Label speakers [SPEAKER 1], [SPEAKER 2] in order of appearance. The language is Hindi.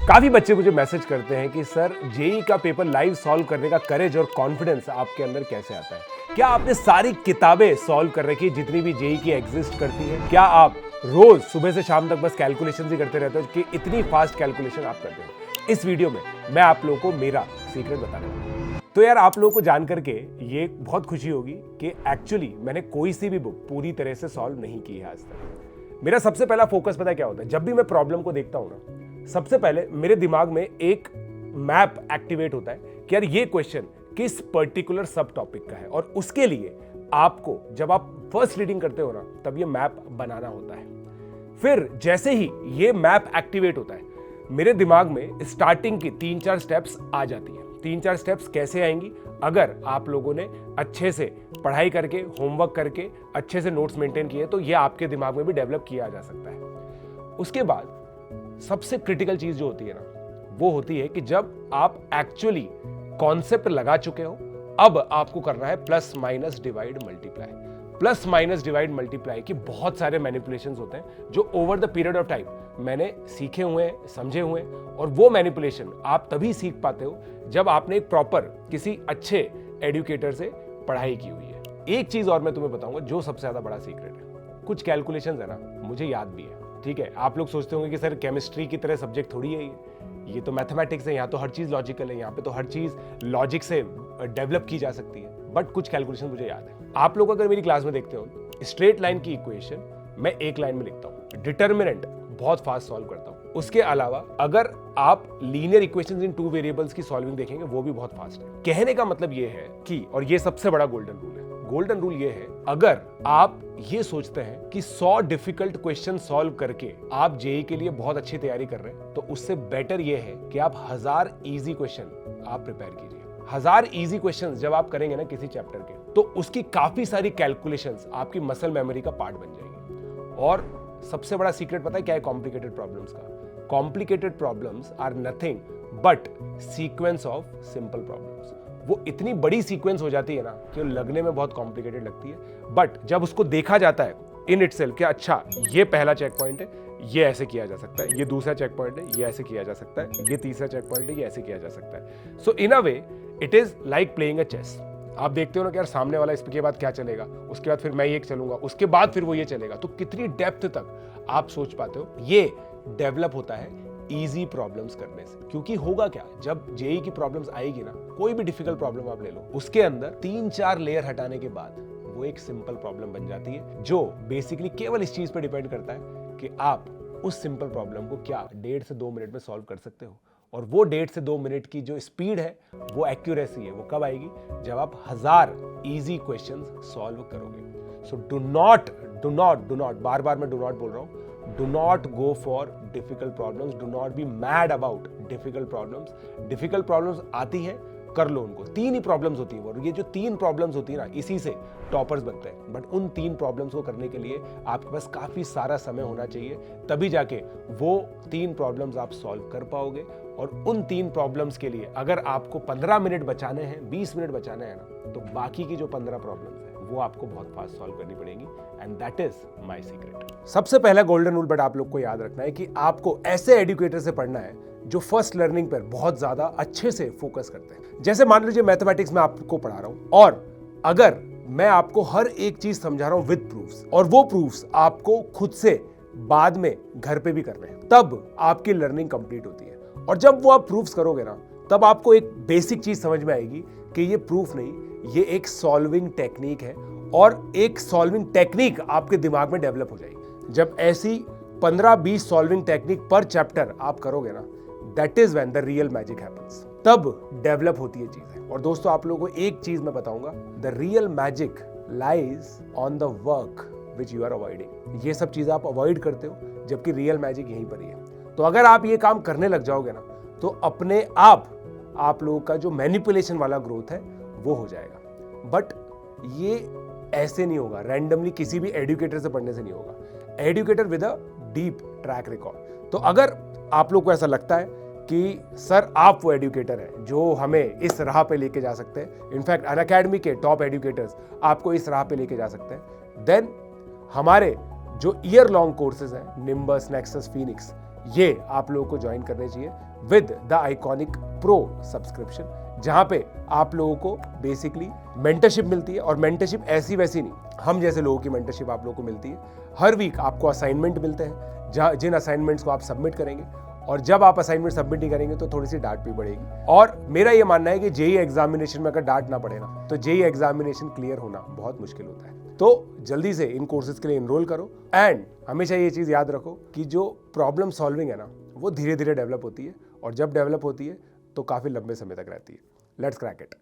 [SPEAKER 1] काफी बच्चे मुझे मैसेज करते हैं कि सर जेई का पेपर लाइव सॉल्व करने का करेज और कॉन्फिडेंस आपके अंदर कैसे आता है। क्या आपने सारी किताबें सॉल्व कर रखी है जितनी भी जेई की एग्जिस्ट करती है? क्या आप रोज सुबह से शाम तक बस कैलकुलेशन ही करते रहते हो कि इतनी फास्ट कैलकुलेशन आप करते हो? इस वीडियो में मैं आप लोगों को मेरा सीक्रेट बताने वाला हूं। तो यार आप लोगों को जान करके ये बहुत खुशी होगी कि एक्चुअली मैंने कोई सी भी बुक पूरी तरह से सॉल्व नहीं की है आज तक। मेरा सबसे पहला फोकस पता है क्या होता है? जब भी मैं प्रॉब्लम को देखता हूं ना, सबसे पहले मेरे दिमाग में एक मैप एक्टिवेट होता है कि यार ये क्वेश्चन किस पर्टिकुलर सब टॉपिक का है, और उसके लिए आपको जब आप फर्स्ट रीडिंग करते हो ना तब ये मैप बनाना होता है। फिर जैसे ही ये मैप एक्टिवेट होता है मेरे दिमाग में स्टार्टिंग की 3-4 स्टेप्स आ जाती है। 3-4 स्टेप्स कैसे आएंगी? अगर आप लोगों ने अच्छे से पढ़ाई करके, होमवर्क करके, अच्छे से नोट्स मेंटेन किए तो ये आपके दिमाग में भी डेवलप किया जा सकता है। उसके बाद सबसे क्रिटिकल चीज जो होती है ना, वो होती है कि जब आप एक्चुअली कॉन्सेप्ट लगा चुके हो, अब आपको करना है plus minus divide multiply. Plus minus divide multiply की बहुत सारे मैनिपुलेशंस होते हैं जो over the period of time मैंने सीखे हुए हैं, समझे हुए हैं, और वो मैनिपुलेशन आप तभी सीख पाते हो जब आपने एक प्रॉपर किसी अच्छे एडुकेटर से पढ़ाई की हुई है। एक चीज और मैं तुम्हें बताऊंगा जो सबसे ज्यादा बड़ा सीक्रेट है। कुछ कैलकुलेशंस है ना, मुझे याद भी है, ठीक है। आप लोग सोचते होंगे कि सर केमिस्ट्री की तरह सब्जेक्ट थोड़ी है ये तो मैथमेटिक्स है, यहाँ तो हर चीज लॉजिकल है, यहाँ पे तो हर चीज लॉजिक से डेवलप की जा सकती है। बट कुछ कैलकुलेशन मुझे याद है। आप लोग अगर मेरी क्लास में देखते हो, स्ट्रेट लाइन की इक्वेशन मैं एक लाइन में लिखता हूँ, डिटर्मिनेंट बहुत फास्ट सॉल्व करता हूँ। उसके अलावा अगर आप लीनियर इक्वेशंस इन 2 वेरिएबल्स की सॉल्विंग देखेंगे वो भी बहुत फास्ट है। कहने का मतलब ये है कि, और ये सबसे बड़ा गोल्डन रूल है, गोल्डन रूल ये है, अगर आप ये सोचते हैं कि 100 डिफिकल्ट क्वेश्चन सॉल्व करके आप जेई के लिए बहुत अच्छी तैयारी कर रहे हैं, तो उससे बेटर ये है कि आप 1000 इजी क्वेश्चन आप प्रिपेयर कीजिए। 1000 इजी क्वेश्चंस जब आप करेंगे ना किसी चैप्टर के, तो उसकी काफी सारी कैलकुलेशंस आपकी मसल मेमोरी का पार्ट बन जाएगी। और सबसे बड़ा सीक्रेट पता है क्या है कॉम्प्लिकेटेड प्रॉब्लम्स का? Complicated problems are nothing but sequence of simple problems. वो इतनी बड़ी सीक्वेंस हो जाती है ना कि वो लगने में बहुत कॉम्प्लिकेटेड लगती है, बट जब उसको देखा जाता है इन इटसेल्फ कि अच्छा ये पहला चेक पॉइंट है, ये ऐसे किया जा सकता है, ये दूसरा चेक पॉइंट है, ये ऐसे किया जा सकता है, ये तीसरा चेक पॉइंट है, ये ऐसे किया जा सकता है। So in a way it is like playing a chess. आप देखते हो ना कि यार सामने वाला इसके बाद क्या चलेगा, उसके बाद फिर मैं ये चलूंगा, उसके बाद फिर वो ये चलेगा, तो कितनी डेप्थ तक आप सोच पाते हो। ये डेवलप होता है इजी प्रॉब्लम्स करने से। क्योंकि होगा क्या, जब जेई की प्रॉब्लम्स आएगी ना, कोई भी डिफिकल्ट प्रॉब्लम आप ले लो, उसके अंदर 3-4 लेयर हटाने के बाद वो एक सिंपल प्रॉब्लम बन जाती है, जो बेसिकली केवल इस चीज पर डिपेंड करता है कि आप उस सिंपल प्रॉब्लम को क्या 1.5 से 2 मिनट में सॉल्व कर सकते हो। और वो 1.5 से 2 मिनट की जो स्पीड है, वो एक्यूरेसी है, वो कब आएगी? जब आप 1000 इजी क्वेश्चंस सॉल्व करोगे। सो डू नॉट बार बार मैं डू नॉट बोल रहा हूं, do not go for difficult problems, do not be mad about difficult problems। difficult problems आती हैं, कर लो उनको। 3 ही प्रॉब्लम्स होती हैं, और ये जो 3 प्रॉब्लम्स होती है ना, इसी से टॉपर्स बनते हैं। बट उन 3 प्रॉब्लम्स को करने के लिए आपके पास काफी सारा समय होना चाहिए, तभी जाके वो 3 प्रॉब्लम्स आप सॉल्व कर पाओगे। और उन 3 प्रॉब्लम्स के लिए अगर आपको 15 मिनट बचाने हैं, 20 मिनट बचाने हैं ना, तो बाकी की जो 15 प्रॉब्लम्स है वो आपको बहुत फास्ट सॉल्व करनी पड़ेगी। And that is my secret. सबसे पहला गोल्डन रूल बट आप लोग को याद रखना है कि आपको ऐसे एडुकेटर से पढ़ना है जो फर्स्ट लर्निंग पर बहुत ज्यादा अच्छे से फोकस करते हैं। जैसे मान लीजिए मैथमेटिक्स में आपको पढ़ा रहा हूं, और अगर मैं आपको हर एक चीज समझा रहा हूं विद प्रूफ्स, और वो प्रूफ्स आपको खुद से बाद में घर पे भी करने हैं, तब आपकी लर्निंग कंप्लीट होती है। और जब वो आप प्रूफ्स करोगे ना, तब आपको एक बेसिक चीज समझ में आएगी कि ये प्रूफ नहीं, ये एक सॉल्विंग टेक्निक है, और एक सॉल्विंग टेक्निक आपके दिमाग में डेवलप हो जाएगी। जब ऐसी 15-20 सॉल्विंग टेक्निक पर चैप्टर आप करोगे ना, that is when the real magic happens. तब डेवलप होती है चीजें। और दोस्तों आप लोगों को एक चीज मैं बताऊंगा, the real magic lies on the work which you are avoiding. ये सब चीजें आप अवॉइड करते हो, जबकि रियल मैजिक यहीं पर ही है। तो अगर आप ये काम करने लग जाओगे ना, तो अपने आप लोगों का जो मैनिपुलेशन वाला ग्रोथ है वो हो जाएगा। बट ये ऐसे नहीं होगा, रैंडमली किसी भी एडुकेटर से पढ़ने से नहीं होगा। Educator with a deep track record. तो अगर आप लोग को ऐसा लगता है कि सर आप वो एडुकेटर हैं जो हमें इस राह पे लेके जा सकते हैं, इनफैक्ट अनअकैडमी के टॉप एडुकेटर्स आपको इस राह पे लेके जा सकते हैं, देन हमारे जो ईयर लॉन्ग कोर्सेज हैं, निम्बस, नेक्सस, फीनिक्स, ये आप लोगों को ज्वाइन करने चाहिए। With the iconic pro subscription, जहां पे आप लोगों को बेसिकली मेंटरशिप मिलती है। और मेंटरशिप ऐसी वैसी नहीं, हम जैसे लोगों की मेंटरशिप आप लोगों को मिलती है। हर वीक आपको असाइनमेंट मिलते हैं, जहां जिन असाइनमेंट्स को आप सबमिट करेंगे, और जब आप असाइनमेंट सबमिट नहीं करेंगे तो थोड़ी सी डांट भी बढ़ेगी। और मेरा ये मानना है कि जेईई एग्जामिनेशन में अगर डांट ना पड़े ना, तो जेईई एग्जामिनेशन क्लियर होना बहुत मुश्किल होता है। तो जल्दी से इन कोर्सेज के लिए इनरोल करो। एंड हमेशा ये चीज़ याद रखो कि जो प्रॉब्लम सॉल्विंग है ना, वो धीरे धीरे डेवलप होती है, और जब डेवलप होती है तो काफ़ी लंबे समय तक रहती है। Let's crack it.